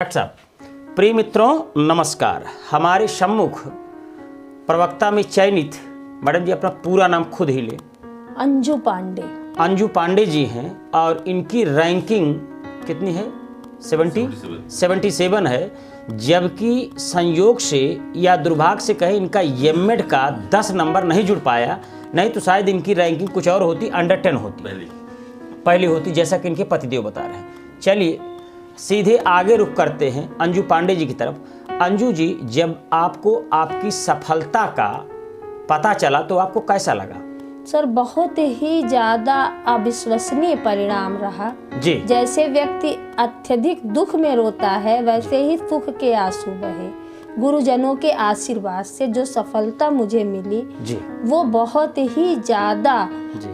WhatsApp. प्रिय मित्रों नमस्कार। हमारे सम्मुख प्रवक्ता में चयनित मैडम जी अपना पूरा नाम खुद ही ले। अंजू पांडे। अंजू पांडे जी हैं और इनकी रैंकिंग कितनी है? 77 है, जबकि संयोग से या दुर्भाग्य से कहे इनका एमएड का 10 नंबर नहीं जुड़ पाया, नहीं तो शायद इनकी रैंकिंग कुछ और होती, अंडर 10 होती, पहली होती, जैसा कि इनके पतिदेव बता रहे हैं। चलिए सीधे आगे रुख करते हैं अंजू पांडे जी की तरफ। अंजू जी, जब आपको आपकी सफलता का पता चला तो आपको कैसा लगा? सर बहुत ही ज़्यादा अविश्वसनीय परिणाम रहा जी। जैसे व्यक्ति अत्यधिक दुख में रोता है वैसे ही सुख के आंसू बहे। गुरुजनों के आशीर्वाद से जो सफलता मुझे मिली जी, वो बहुत ही ज़्यादा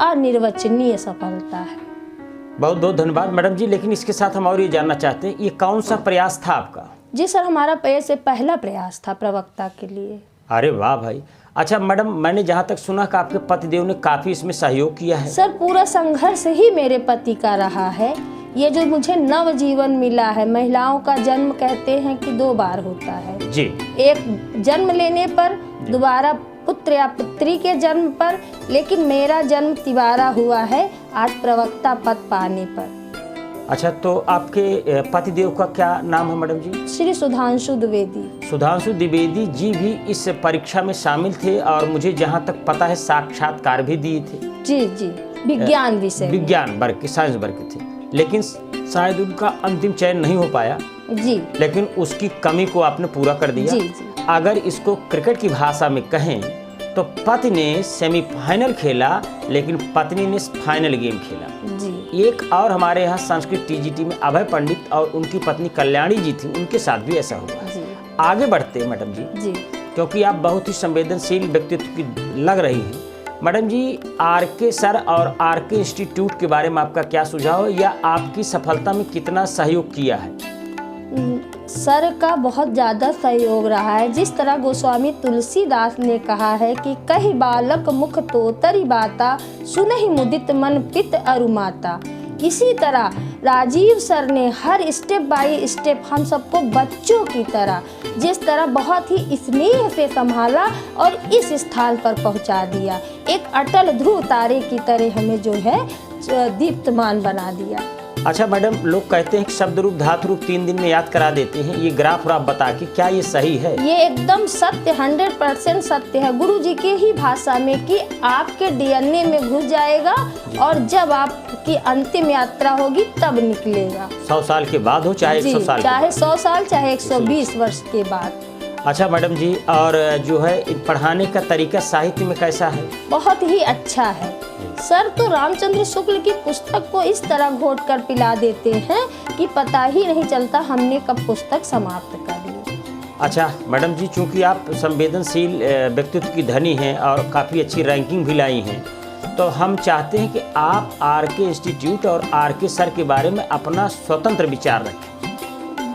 अनिर्वचनीय सफलता है। बहुत बहुत धन्यवाद मैडम जी। लेकिन इसके साथ हम और ये जानना चाहते हैं, ये कौन सा प्रयास था आपका? जी सर, हमारा से पहला प्रयास था प्रवक्ता के लिए। अरे वाह भाई। अच्छा मैडम, मैंने जहाँ तक सुना कि आपके पतिदेव ने काफ़ी इसमें सहयोग किया है। सर पूरा संघर्ष ही मेरे पति का रहा है। ये जो मुझे नव जीवन मिला है, महिलाओं का जन्म कहते हैं कि 2 बार होता है जी। एक जन्म लेने पर, दोबारा पुत्र या पुत्री के जन्म पर, लेकिन मेरा जन्म तिबारा हुआ है आज प्रवक्ता पद पाने पर। अच्छा, तो आपके पतिदेव का क्या नाम है मैडम जी? श्री सुधांशु द्विवेदी। सुधांशु द्विवेदी जी भी इस परीक्षा में शामिल थे और मुझे जहाँ तक पता है साक्षात्कार भी दिए थे। जी जी, विज्ञान विषय, विज्ञान वर्ग के, साइंस वर्ग के थे, लेकिन शायद उनका अंतिम चयन नहीं हो पाया जी। लेकिन उसकी कमी को आपने पूरा कर दिया। जी जी। अगर इसको क्रिकेट की भाषा में कहें तो पति ने सेमीफाइनल खेला लेकिन पत्नी ने फाइनल गेम खेला जी। एक और हमारे यहाँ संस्कृत टीजीटी में अभय पंडित और उनकी पत्नी कल्याणी जी थी, उनके साथ भी ऐसा हुआ जी। आगे बढ़ते मैडम जी, क्योंकि आप बहुत ही संवेदनशील व्यक्तित्व की लग रही हैं। मैडम जी, आरके सर और आरके इंस्टीट्यूट के बारे में आपका क्या सुझाव है, या आपकी सफलता में कितना सहयोग किया है? सर का बहुत ज़्यादा सहयोग रहा है। जिस तरह गोस्वामी तुलसीदास ने कहा है कि कही बालक मुख तो तरी बाता, सुनहि मुदित मन पित अरु माता, इसी तरह राजीव सर ने हर स्टेप बाय स्टेप हम सबको बच्चों की तरह, जिस तरह बहुत ही स्नेह से संभाला और इस स्थान पर पहुंचा दिया। एक अटल ध्रुव तारे की तरह हमें जो है दीप्तमान बना दिया। अच्छा मैडम, लोग कहते हैं कि शब्द रूप धातु रूप 3 दिन में याद करा देते हैं, ये ग्राफ और आप बता के क्या ये सही है? ये एकदम सत्य, 100% सत्य है गुरु जी के ही भाषा में कि आपके डीएनए में घुस जाएगा और जब आपकी अंतिम यात्रा होगी तब निकलेगा। 100 साल के बाद हो चाहे 100 साल, चाहे 100 साल चाहे 120 वर्ष के बाद। अच्छा मैडम जी, और जो है पढ़ाने का तरीका साहित्य में कैसा है? बहुत ही अच्छा है सर। तो रामचंद्र शुक्ल की पुस्तक को इस तरह घोट कर पिला देते हैं कि पता ही नहीं चलता हमने कब पुस्तक समाप्त कर ली। अच्छा मैडम जी, चूंकि आप संवेदनशील व्यक्तित्व की धनी हैं और काफ़ी अच्छी रैंकिंग भी लाई हैं, तो हम चाहते हैं कि आप आरके इंस्टीट्यूट और आरके सर के बारे में अपना स्वतंत्र विचार रखें।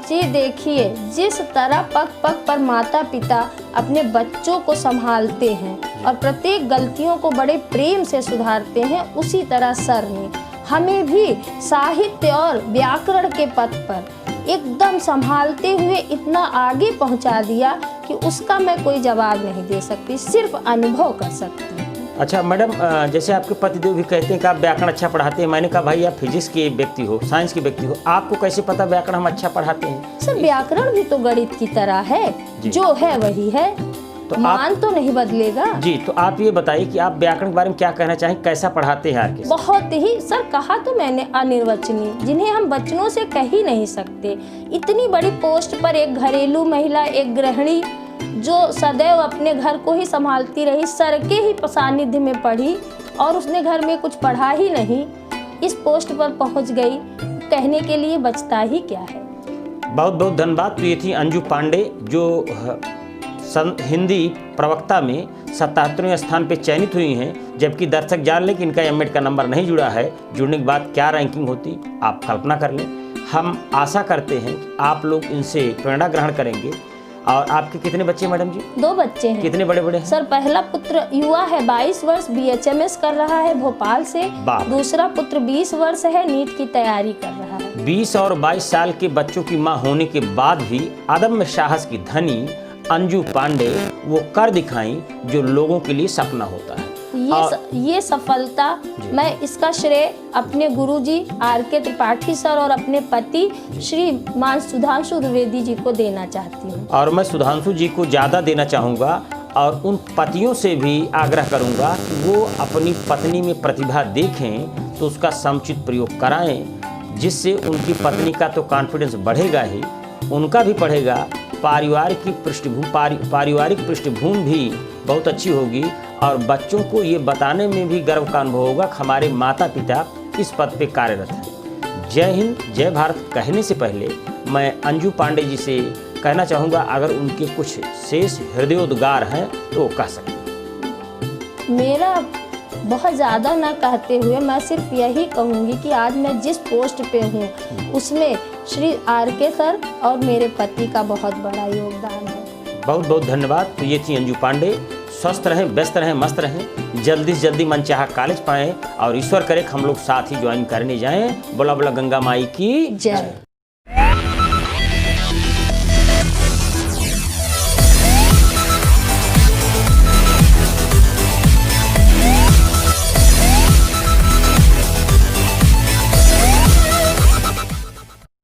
जी देखिए, जिस तरह पग पग पर माता पिता अपने बच्चों को संभालते हैं और प्रत्येक गलतियों को बड़े प्रेम से सुधारते हैं, उसी तरह सर ने हमें भी साहित्य और व्याकरण के पथ पर एकदम संभालते हुए इतना आगे पहुंचा दिया कि उसका मैं कोई जवाब नहीं दे सकती, सिर्फ अनुभव कर सकती हूँ। अच्छा मैडम, जैसे आपके पतिदेव भी कहते हैं कि आप व्याकरण अच्छा पढ़ाते हैं, मैंने कहा भाई आप फिजिक्स के व्यक्ति हो, साइंस के व्यक्ति हो, आपको कैसे पता व्याकरण हम अच्छा पढ़ाते हैं? सर व्याकरण भी तो गणित की तरह है, जो है वही है, तो मान तो नहीं बदलेगा। जी, तो आप ये बताइए कि आप व्याकरण के बारे में क्या कहना चाहें, कैसा पढ़ाते हैं आरके? बहुत ही सर, कहा तो मैंने अनिर्वचनीय, जिन्हें हम बच्चों से कह ही नहीं सकते। इतनी बड़ी पोस्ट पर एक घरेलू महिला, एक गृहिणी जो सदैव अपने घर को ही संभालती रही, सर के ही सानिध्य में पढ़ी और उसने घर में कुछ पढ़ा ही नहीं, इस पोस्ट पर पहुंच गई, कहने के लिए बचता ही क्या है। बहुत बहुत धन्यवाद। तो ये थी अंजू पांडे जो हिंदी प्रवक्ता में 77वें स्थान पे चयनित हुई हैं, जबकि दर्शक जान लें कि इनका एमएड का नंबर नहीं जुड़ा है। जुड़ने के बाद क्या रैंकिंग होती आप कल्पना कर लें। हम आशा करते हैं कि आप लोग इनसे प्रेरणा ग्रहण करेंगे और आपके कितने बच्चे मैडम जी? 2 बच्चे हैं। कितने बड़े बड़े हैं? सर पहला पुत्र युवा है, 22 वर्ष, BHMS कर रहा है भोपाल से। वाह। दूसरा पुत्र 20 वर्ष है, नीट की तैयारी कर रहा है। 20 और 22 साल के बच्चों की मां होने के बाद भी अदम्य साहस की धनी अंजू पांडे वो कर दिखाई जो लोगों के लिए सपना होता है। ये सफलता मैं इसका श्रेय अपने गुरुजी RK त्रिपाठी सर और अपने पति श्रीमान सुधांशु द्विवेदी जी को देना चाहती हूँ। और मैं सुधांशु जी को ज़्यादा देना चाहूँगा और उन पतियों से भी आग्रह करूँगा कि वो अपनी पत्नी में प्रतिभा देखें तो उसका समुचित प्रयोग कराएं, जिससे उनकी पत्नी का तो कॉन्फिडेंस बढ़ेगा ही, उनका भी बढ़ेगा, पारिवारिक पृष्ठभूमि भी बहुत अच्छी होगी और बच्चों को ये बताने में भी गर्व का अनुभव होगा कि हमारे माता पिता इस पद पे कार्यरत हैं। जय हिंद, जय भारत कहने से पहले मैं अंजू पांडे जी से कहना चाहूँगा, अगर उनके कुछ शेष हृदयोद्गार हैं तो वो कह सकते। मेरा बहुत ज़्यादा ना कहते हुए मैं सिर्फ यही कहूँगी कि आज मैं जिस पोस्ट पे हूँ उसमें श्री RK सर और मेरे पति का बहुत बड़ा योगदान है। बहुत बहुत धन्यवाद। तो ये थी अंजू पांडे। स्वस्थ रहें, व्यस्त रहें, मस्त रहें, जल्दी से जल्दी मनचाहा कॉलेज पाएं और ईश्वर करे हम लोग साथ ही ज्वाइन करने जाएं। बोला बोला गंगा माई की जय।